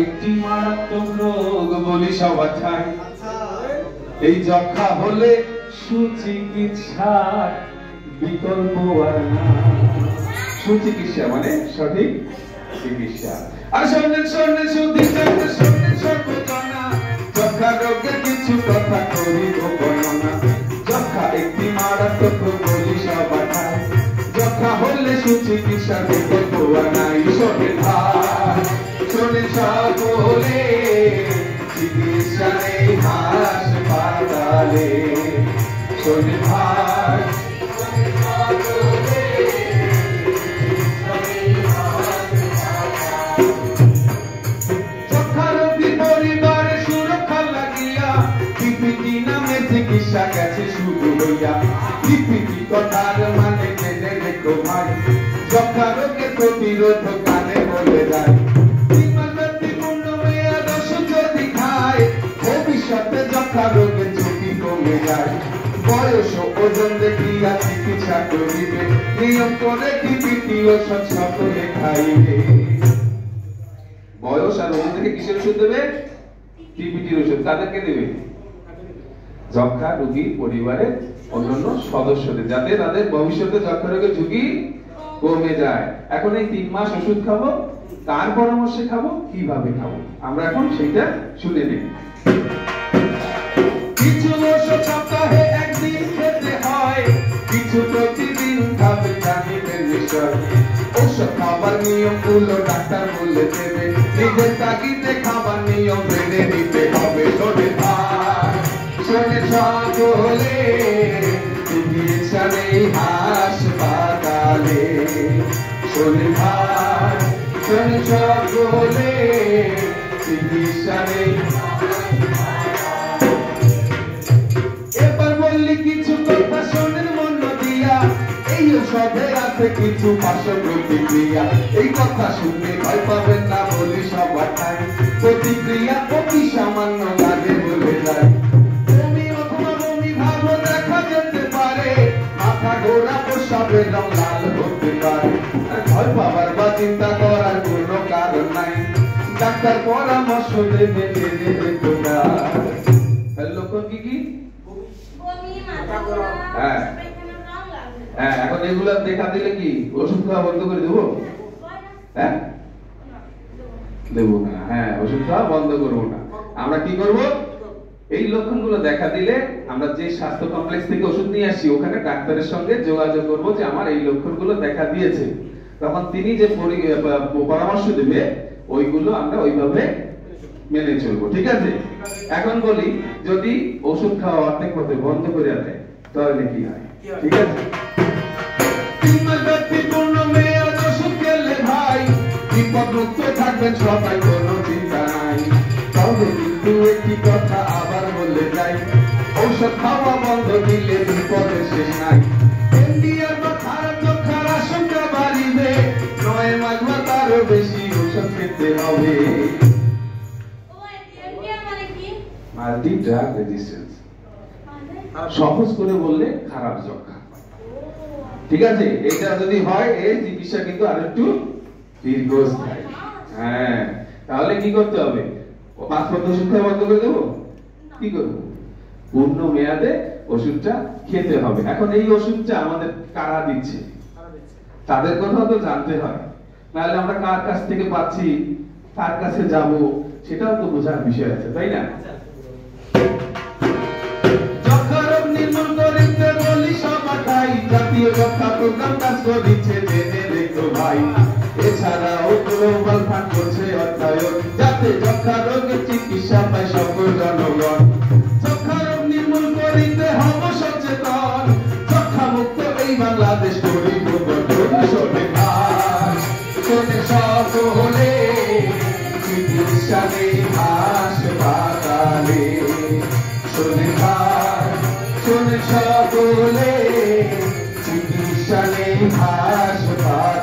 একটি মারাত্মক রোগ বলি সবাই, এই যক্ষা হলে সুচিকিৎসার বিকল্প আর না। সুচিকিৎসা মানে সঠিক চিকিৎসা। আর শোনেন শোনেন সুচিকিৎসা শোনেন সর্বজনা, যক্ষা রোগের কিছু কথা করিব বর্ণনা। যক্ষা একটি মারাত্মক রোগ বলি সবাই, যক্ষা হলে সুচিকিৎসার বিকল্প আর নাই। শোনেন ভাই শোনেন সকলে, চিকিৎসা নেই হাসপাতালে। শোনেন ভাই যক্ষা রোগী পরিবারের সুরক্ষা লাগিয়া পিপিটি নামে চিকিৎসা গেছে শুরু হইয়া। পিপিটি কথার মানে জেনে রেখো ভাই, যক্ষা রোগের প্রতিরোধ কানে বলে যায়। ভবিষ্যতে যক্ষা রোগের ঝুঁকি কমে যায়। বয়স ওজন দেখিয়া চিকিৎসা করিবে, নিয়ম করে টিপিটি ওষুধ সকলে খাইবে। বয়স আর ওজন দেখে কিসের ওষুধ দেবে? টিপিটির ওষুধ। কাদেরকে দেবে? যক্ষা রোগী পরিবারের অন্যান্য সদস্যদের, যাতে তাদের ভবিষ্যতে যক্ষা রোগের ঝুঁকি কমে যায়। এখন এই 3 মাস ওষুধ খাবো, কার পরামর্শে খাবো, কিভাবে খাবো, আমরা এখন সেইটা শুনে নেব। কিছু ওষুধ সপ্তাহে একদিন খেতে হয়, কিছু প্রতিদিন খাবে জানিবে নিশ্চয়। ওষুধ খাবার নিয়ম গুলো ডাক্তার বলে দেবে, নিজের তাগিদে খাবার নিয়ম মেনে নিতে হবে। শোনে ভাই শোনে সকলে, চিকিৎসা নেই হাসপাতালে। শোনে ভাই শোনে সকলে, চিকিৎসা নেই। এবার বললি কিছু কথা শোনেন মন দিয়া, এই ওষুধে আছে কিছু পার্শ্ব প্রতিক্রিয়া। এই কথা শুনে ভয় পাবেন না বলি সবাই, প্রতিক্রিয়া অতি সামান্য লাগে বলে যায়। বমি অথবা বমি ভাব দেখা যেতে পারে, মাথা ঘোরা প্রস্রাবের রং লাল হতে পারে। ভয় পাবার বা চিন্তা করার কোনো কারণ নাই, ডাক্তার পরামর্শ দেবে দেবে তোমরা। লক্ষণ কি কি? হ্যাঁ, এখন এগুলা দেখা দিলে কি ওষুধ খাওয়া বন্ধ করে দেবো? হ্যাঁ দেবো না। হ্যাঁ, ওষুধ খাওয়া বন্ধ করবো না। আমরা কি করব? এই লক্ষণগুলো দেখা দিলে আমরা যে স্বাস্থ্য কমপ্লেক্স থেকে ওষুধ নিয়ে আসি, ওখানে ডাক্তারের সঙ্গে যোগাযোগ করব যে আমার এই লক্ষণগুলো দেখা দিয়েছে। তখন তিনি যে পরামর্শ দেবে ওইগুলো আমরা ওইভাবে মেনে চলবো। ঠিক আছে? এখন বলি, যদি ওষুধ খাওয়া অর্ধেক পথে বন্ধ করে দেয় তাহলে কি হয়? ঠিক আছে? 3 মাস ব্যক্তিপূর্ণ মেয়াদ ওষুধ খেলে ভাই, বিপদমুক্ত থাকবেন সবাই, কোনো চিন্তা নাই। তবে কিন্তু একটি কথা আবার বলে যাই, ঔষধ খাওয়া বন্ধ দিলে বিপদের শেষ নাই। এনডিআর বা খারাপ যক্ষার আশঙ্কা বাড়িবে, 9 মাস বা তারও বেশি ওষুধ খেতে হবে। মাল্টি ড্রাগ রেজিস্ট্যান্স, সহজ করে বললে খারাপ যক্ষা। ঠিক আছে? এটা যদি হয় এই চিকিৎসা কিন্তু আরেকটু দীর্ঘস্থায়ী। হ্যাঁ, তাহলে কি করতে হবে? 5 পথ ওষুধ খাওয়া বন্ধ করে দেবো? কি করবো? পূর্ণ মেয়াদে ওষুধটা খেতে হবে। এখন এই ওষুধটা আমাদের কারা দিচ্ছে তাদের কথা তো জানতে হয়, নাহলে আমরা কার কাছ থেকে পাচ্ছি, কার কাছে যাব, সেটাও তো বোঝার বিষয় আছে, তাই না? যক্ষা রোগ নির্মূল করিতে বলি সবাই, জাতীয় যক্ষা প্রোগ্রাম কাজ করছে জেনে রেখো ভাই। এছাড়াও গ্লোবাল ফান্ড করছে অর্থায়ন, যাতে যক্ষা রোগের চিকিৎসা পায় সকল জনগণ। যক্ষা রোগ নির্মূল করিতে হব সচেতন, যক্ষা মুক্ত এই বাংলাদেশ করিব গঠন। শোনে ভাই শোনে সকলে, চিকিৎসা নেই হাসপাতালে। শোনে ভাই শোনে সকলে, চিকিৎসা নেই হাসপাতালে।